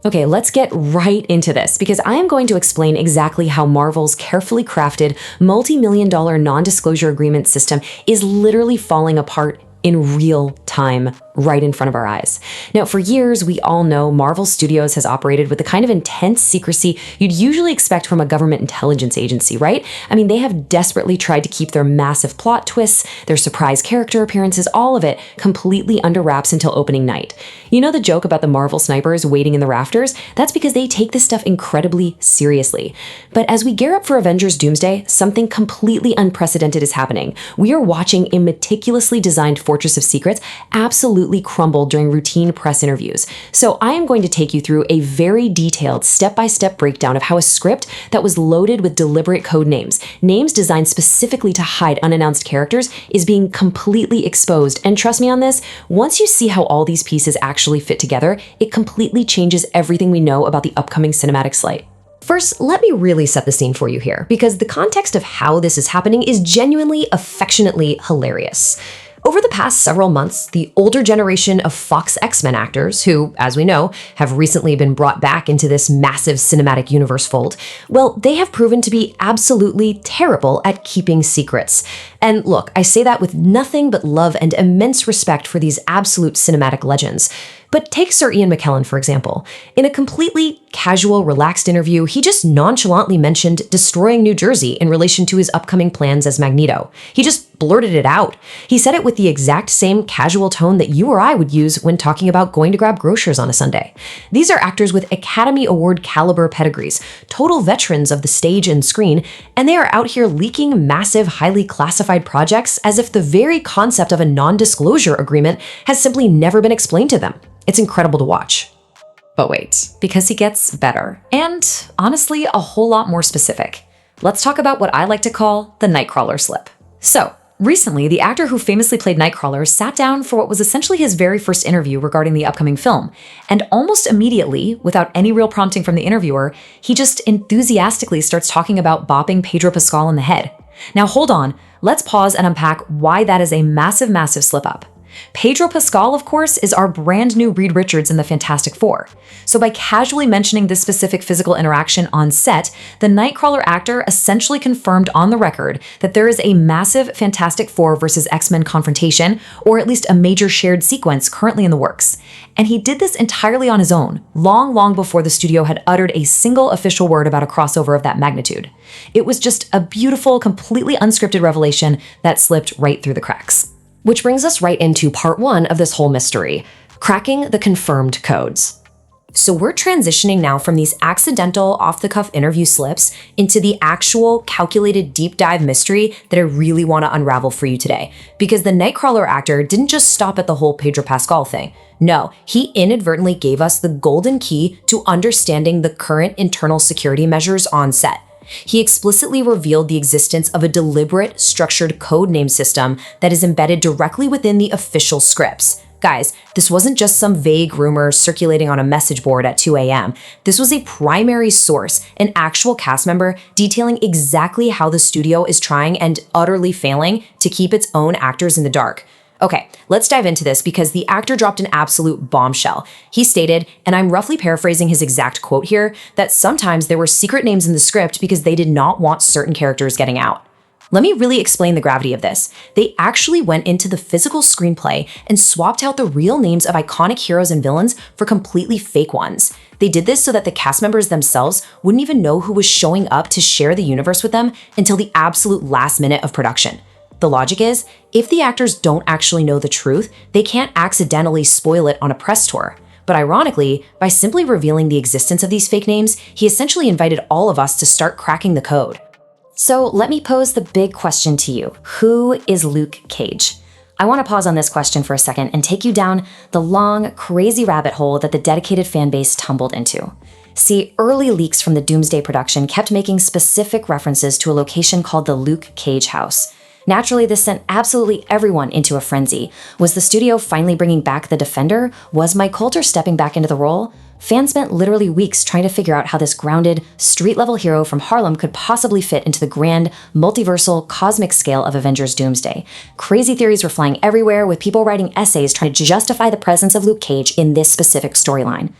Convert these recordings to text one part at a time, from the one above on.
Okay, let's get right into this because I am going to explain exactly how Marvel's carefully crafted multi-million-dollar non-disclosure agreement system is literally falling apart in real time, right in front of our eyes. Now, for years, we all know Marvel Studios has operated with the kind of intense secrecy you'd usually expect from a government intelligence agency, right? I mean, they have desperately tried to keep their massive plot twists, their surprise character appearances, all of it completely under wraps until opening night. You know the joke about the Marvel snipers waiting in the rafters? That's because they take this stuff incredibly seriously. But as we gear up for Avengers Doomsday, something completely unprecedented is happening. We are watching a meticulously designed fortress of secrets absolutely crumble during routine press interviews. So I am going to take you through a very detailed step-by-step breakdown of how a script that was loaded with deliberate code names designed specifically to hide unannounced characters, is being completely exposed. And trust me on this, once you see how all these pieces actually fit together, it completely changes everything we know about the upcoming cinematic slate. First, let me really set the scene for you here, because the context of how this is happening is genuinely, affectionately hilarious. Over the past several months, the older generation of Fox X-Men actors, who, as we know, have recently been brought back into this massive cinematic universe fold, well, they have proven to be absolutely terrible at keeping secrets. And look, I say that with nothing but love and immense respect for these absolute cinematic legends. But take Sir Ian McKellen, for example. In a completely casual, relaxed interview, he just nonchalantly mentioned destroying New Jersey in relation to his upcoming plans as Magneto. He just blurted it out. He said it with the exact same casual tone that you or I would use when talking about going to grab groceries on a Sunday. These are actors with Academy Award caliber pedigrees, total veterans of the stage and screen, and they are out here leaking massive, highly classified projects as if the very concept of a non-disclosure agreement has simply never been explained to them. It's incredible to watch. But wait, because he gets better, and honestly, a whole lot more specific. Let's talk about what I like to call the Nightcrawler slip. So, recently, the actor who famously played Nightcrawler sat down for what was essentially his very first interview regarding the upcoming film, and almost immediately, without any real prompting from the interviewer, he just enthusiastically starts talking about bopping Pedro Pascal in the head. Now hold on, let's pause and unpack why that is a massive, massive slip-up. Pedro Pascal, of course, is our brand new Reed Richards in the Fantastic Four. So by casually mentioning this specific physical interaction on set, the Nightcrawler actor essentially confirmed on the record that there is a massive Fantastic Four versus X-Men confrontation, or at least a major shared sequence currently in the works. And he did this entirely on his own, long before the studio had uttered a single official word about a crossover of that magnitude. It was just a beautiful, completely unscripted revelation that slipped right through the cracks. Which brings us right into part one of this whole mystery, cracking the confirmed codes. So we're transitioning now from these accidental off-the-cuff interview slips into the actual calculated deep dive mystery that I really want to unravel for you today. Because the Nightcrawler actor didn't just stop at the whole Pedro Pascal thing. No, he inadvertently gave us the golden key to understanding the current internal security measures on set. He explicitly revealed the existence of a deliberate, structured code name system that is embedded directly within the official scripts. Guys, this wasn't just some vague rumor circulating on a message board at 2 a.m. This was a primary source, an actual cast member detailing exactly how the studio is trying and utterly failing to keep its own actors in the dark. Okay, let's dive into this because the actor dropped an absolute bombshell. He stated, and I'm roughly paraphrasing his exact quote here, that sometimes there were secret names in the script because they did not want certain characters getting out. Let me really explain the gravity of this. They actually went into the physical screenplay and swapped out the real names of iconic heroes and villains for completely fake ones. They did this so that the cast members themselves wouldn't even know who was showing up to share the universe with them until the absolute last minute of production. The logic is, if the actors don't actually know the truth, they can't accidentally spoil it on a press tour. But ironically, by simply revealing the existence of these fake names, he essentially invited all of us to start cracking the code. So let me pose the big question to you. Who is Luke Cage? I want to pause on this question for a second and take you down the long, crazy rabbit hole that the dedicated fanbase tumbled into. See, early leaks from the Doomsday production kept making specific references to a location called the Luke Cage House. Naturally, this sent absolutely everyone into a frenzy. Was the studio finally bringing back the Defender? Was Mike Coulter stepping back into the role? Fans spent literally weeks trying to figure out how this grounded, street-level hero from Harlem could possibly fit into the grand, multiversal, cosmic scale of Avengers Doomsday. Crazy theories were flying everywhere, with people writing essays trying to justify the presence of Luke Cage in this specific storyline.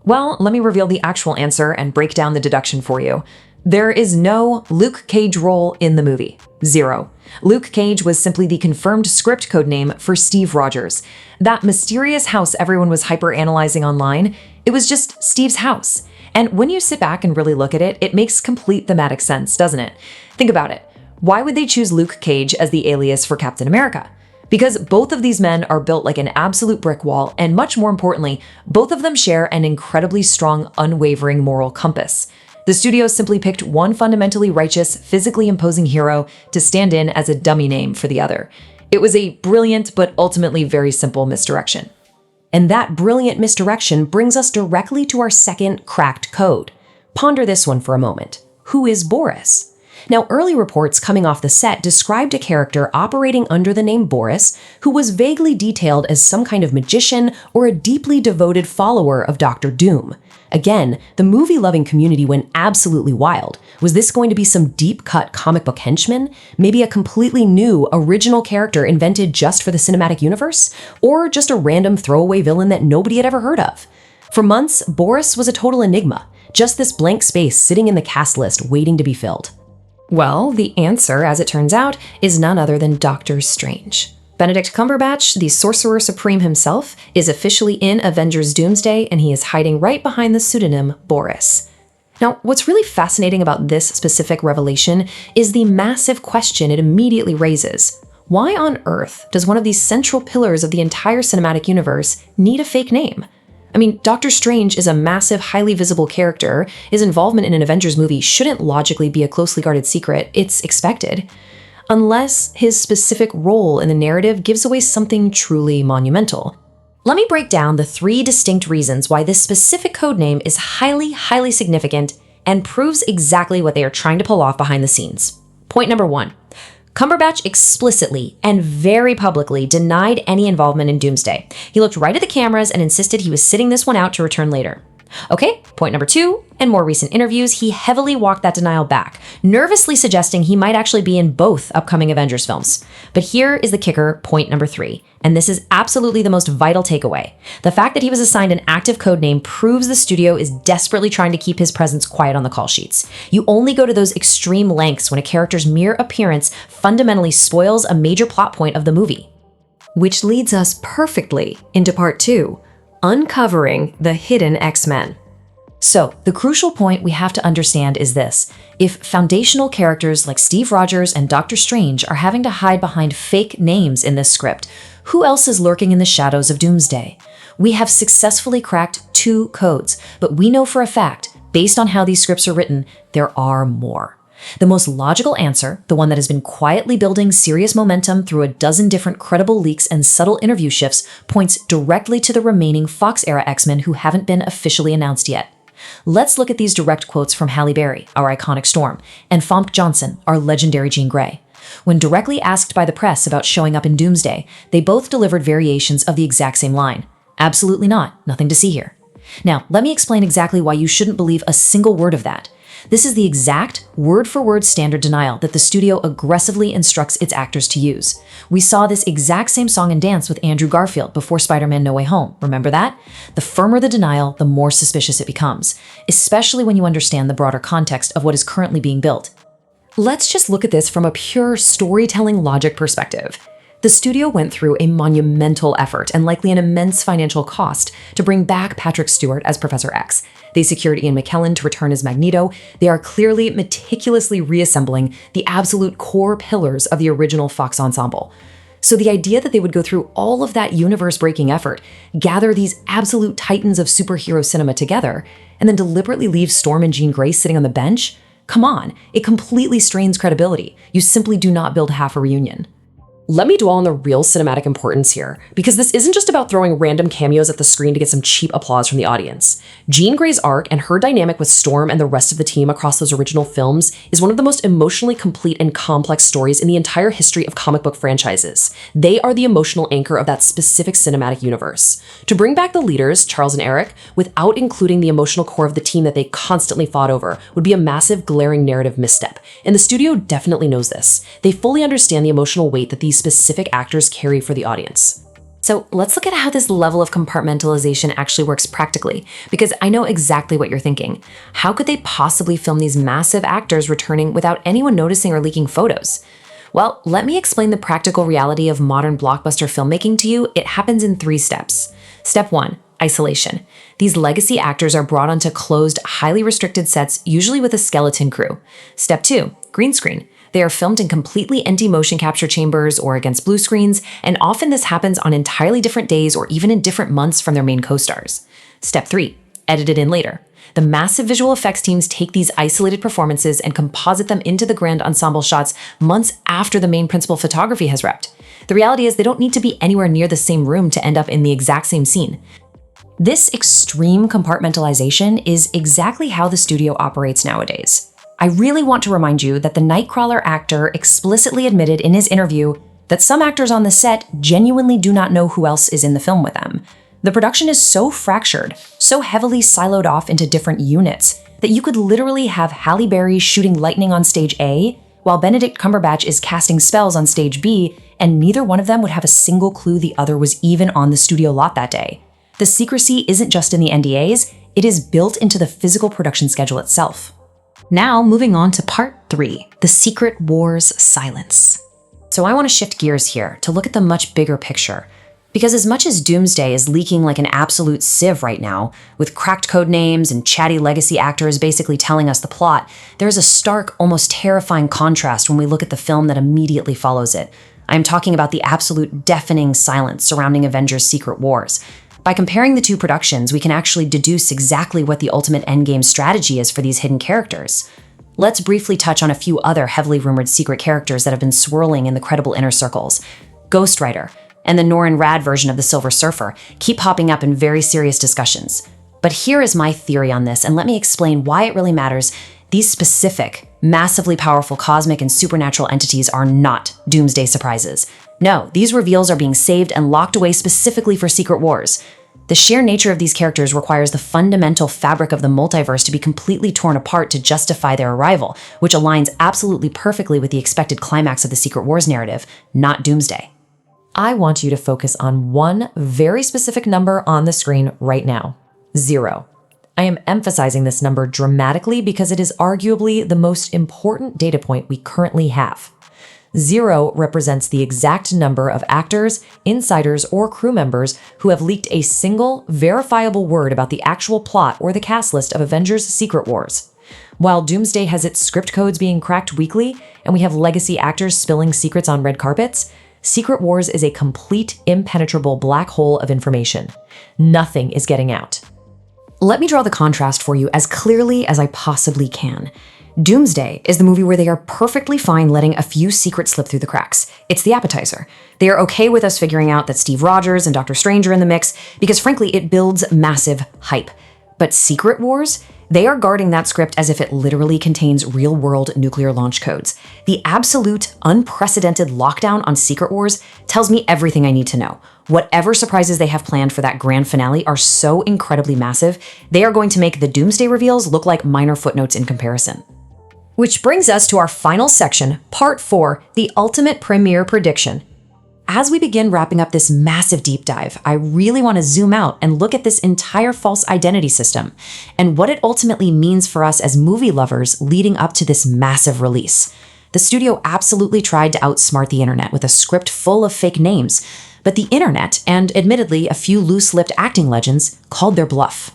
Well, let me reveal the actual answer and break down the deduction for you. There is no Luke Cage role in the movie. 0. Luke Cage was simply the confirmed script code name for Steve Rogers. That mysterious house everyone was hyper-analyzing online, it was just Steve's house. And when you sit back and really look at it, it makes complete thematic sense, doesn't it? Think about it. Why would they choose Luke Cage as the alias for Captain America? Because both of these men are built like an absolute brick wall, and much more importantly, both of them share an incredibly strong, unwavering moral compass. The studio simply picked one fundamentally righteous, physically imposing hero to stand in as a dummy name for the other. It was a brilliant but ultimately very simple misdirection. And that brilliant misdirection brings us directly to our second cracked code. Ponder this one for a moment. Who is Boris? Now, early reports coming off the set described a character operating under the name Boris, who was vaguely detailed as some kind of magician or a deeply devoted follower of Doctor Doom. Again, the movie-loving community went absolutely wild. Was this going to be some deep-cut comic book henchman? Maybe a completely new, original character invented just for the cinematic universe? Or just a random throwaway villain that nobody had ever heard of? For months, Boris was a total enigma, just this blank space sitting in the cast list waiting to be filled. Well, the answer, as it turns out, is none other than Doctor Strange. Benedict Cumberbatch, the Sorcerer Supreme himself, is officially in Avengers Doomsday, and he is hiding right behind the pseudonym Boris. Now, what's really fascinating about this specific revelation is the massive question it immediately raises. Why on earth does one of these central pillars of the entire cinematic universe need a fake name? I mean, Doctor Strange is a massive, highly visible character. His involvement in an Avengers movie shouldn't logically be a closely guarded secret. It's expected. Unless his specific role in the narrative gives away something truly monumental. Let me break down the 3 distinct reasons why this specific codename is highly, highly significant and proves exactly what they are trying to pull off behind the scenes. Point number 1. Cumberbatch explicitly and very publicly denied any involvement in Doomsday. He looked right at the cameras and insisted he was sitting this one out to return later. Okay, point number 2. In more recent interviews, he heavily walked that denial back, nervously suggesting he might actually be in both upcoming Avengers films. But here is the kicker, point number 3, and this is absolutely the most vital takeaway. The fact that he was assigned an active codename proves the studio is desperately trying to keep his presence quiet on the call sheets. You only go to those extreme lengths when a character's mere appearance fundamentally spoils a major plot point of the movie. Which leads us perfectly into part 2. Uncovering the hidden X-Men. So, the crucial point we have to understand is this. If foundational characters like Steve Rogers and Doctor Strange are having to hide behind fake names in this script, who else is lurking in the shadows of Doomsday? We have successfully cracked 2 codes, but we know for a fact, based on how these scripts are written, there are more. The most logical answer, the one that has been quietly building serious momentum through a dozen different credible leaks and subtle interview shifts, points directly to the remaining Fox-era X-Men who haven't been officially announced yet. Let's look at these direct quotes from Halle Berry, our iconic Storm, and Famke Janssen, our legendary Jean Grey. When directly asked by the press about showing up in Doomsday, they both delivered variations of the exact same line. Absolutely not, nothing to see here. Now, let me explain exactly why you shouldn't believe a single word of that. This is the exact word-for-word standard denial that the studio aggressively instructs its actors to use. We saw this exact same song and dance with Andrew Garfield before Spider-Man No Way Home. Remember that? The firmer the denial, the more suspicious it becomes, especially when you understand the broader context of what is currently being built. Let's just look at this from a pure storytelling logic perspective. The studio went through a monumental effort and likely an immense financial cost to bring back Patrick Stewart as Professor X. They secured Ian McKellen to return as Magneto. They are clearly meticulously reassembling the absolute core pillars of the original Fox ensemble. So the idea that they would go through all of that universe-breaking effort, gather these absolute titans of superhero cinema together, and then deliberately leave Storm and Jean Grey sitting on the bench? Come on, it completely strains credibility. You simply do not build half a reunion. Let me dwell on the real cinematic importance here, because this isn't just about throwing random cameos at the screen to get some cheap applause from the audience. Jean Grey's arc and her dynamic with Storm and the rest of the team across those original films is one of the most emotionally complete and complex stories in the entire history of comic book franchises. They are the emotional anchor of that specific cinematic universe. To bring back the leaders, Charles and Eric, without including the emotional core of the team that they constantly fought over would be a massive, glaring narrative misstep. And the studio definitely knows this. They fully understand the emotional weight that these specific actors carry for the audience. So let's look at how this level of compartmentalization actually works practically, because I know exactly what you're thinking. How could they possibly film these massive actors returning without anyone noticing or leaking photos? Well, let me explain the practical reality of modern blockbuster filmmaking to you. It happens in 3 steps. Step 1, isolation. These legacy actors are brought onto closed, highly restricted sets, usually with a skeleton crew. Step 2, green screen. They are filmed in completely empty motion capture chambers or against blue screens, and often this happens on entirely different days or even in different months from their main co-stars. Step 3, edited in later. The massive visual effects teams take these isolated performances and composite them into the grand ensemble shots months after the main principal photography has wrapped. The reality is they don't need to be anywhere near the same room to end up in the exact same scene. This extreme compartmentalization is exactly how the studio operates nowadays. I really want to remind you that the Nightcrawler actor explicitly admitted in his interview that some actors on the set genuinely do not know who else is in the film with them. The production is so fractured, so heavily siloed off into different units, that you could literally have Halle Berry shooting lightning on stage A, while Benedict Cumberbatch is casting spells on stage B, and neither one of them would have a single clue the other was even on the studio lot that day. The secrecy isn't just in the NDAs, it is built into the physical production schedule itself. Now, moving on to part 3, the Secret Wars silence. So I want to shift gears here to look at the much bigger picture. Because as much as Doomsday is leaking like an absolute sieve right now, with cracked code names and chatty legacy actors basically telling us the plot, there's a stark, almost terrifying contrast when we look at the film that immediately follows it. I'm talking about the absolute deafening silence surrounding Avengers Secret Wars. By comparing the 2 productions, we can actually deduce exactly what the ultimate endgame strategy is for these hidden characters. Let's briefly touch on a few other heavily rumored secret characters that have been swirling in the credible inner circles. Ghost Rider and the Norrin Rad version of the Silver Surfer keep popping up in very serious discussions. But here is my theory on this, and let me explain why it really matters. These specific, massively powerful cosmic and supernatural entities are not Doomsday surprises. No, these reveals are being saved and locked away specifically for Secret Wars. The sheer nature of these characters requires the fundamental fabric of the multiverse to be completely torn apart to justify their arrival, which aligns absolutely perfectly with the expected climax of the Secret Wars narrative, not Doomsday. I want you to focus on one very specific number on the screen right now: 0. I am emphasizing this number dramatically because it is arguably the most important data point we currently have. 0 represents the exact number of actors, insiders, or crew members who have leaked a single, verifiable word about the actual plot or the cast list of Avengers Secret Wars. While Doomsday has its script codes being cracked weekly, and we have legacy actors spilling secrets on red carpets, Secret Wars is a complete, impenetrable black hole of information. Nothing is getting out. Let me draw the contrast for you as clearly as I possibly can. Doomsday is the movie where they are perfectly fine letting a few secrets slip through the cracks. It's the appetizer. They are okay with us figuring out that Steve Rogers and Doctor Strange are in the mix because frankly, it builds massive hype. But Secret Wars? They are guarding that script as if it literally contains real-world nuclear launch codes. The absolute, unprecedented lockdown on Secret Wars tells me everything I need to know. Whatever surprises they have planned for that grand finale are so incredibly massive, they are going to make the Doomsday reveals look like minor footnotes in comparison. Which brings us to our final section, Part 4, the ultimate premiere prediction. As we begin wrapping up this massive deep dive, I really want to zoom out and look at this entire false identity system and what it ultimately means for us as movie lovers leading up to this massive release. The studio absolutely tried to outsmart the internet with a script full of fake names, but the internet, and admittedly a few loose-lipped acting legends, called their bluff.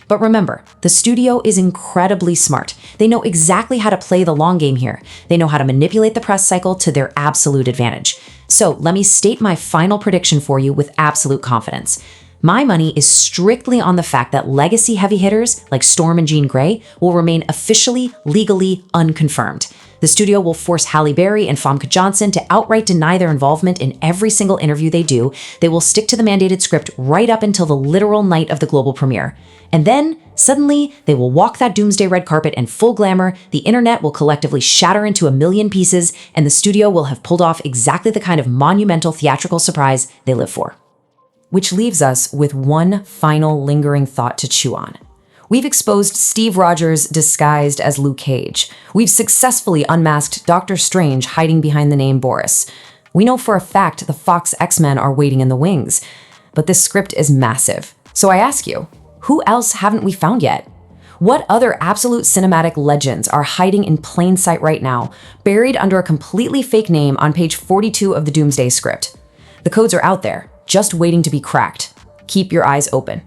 But remember, the studio is incredibly smart. They know exactly how to play the long game here. They know how to manipulate the press cycle to their absolute advantage. So let me state my final prediction for you with absolute confidence. My money is strictly on the fact that legacy heavy hitters like Storm and Jean Grey will remain officially, legally unconfirmed. The studio will force Halle Berry and Famke Janssen to outright deny their involvement in every single interview they do. They will stick to the mandated script right up until the literal night of the global premiere. And then, suddenly, they will walk that Doomsday red carpet in full glamour, the internet will collectively shatter into a million pieces, and the studio will have pulled off exactly the kind of monumental theatrical surprise they live for. Which leaves us with one final lingering thought to chew on. We've exposed Steve Rogers disguised as Luke Cage. We've successfully unmasked Doctor Strange hiding behind the name Boris. We know for a fact the Fox X-Men are waiting in the wings, but this script is massive. So I ask you, who else haven't we found yet? What other absolute cinematic legends are hiding in plain sight right now, buried under a completely fake name on page 42 of the Doomsday script? The codes are out there, just waiting to be cracked. Keep your eyes open.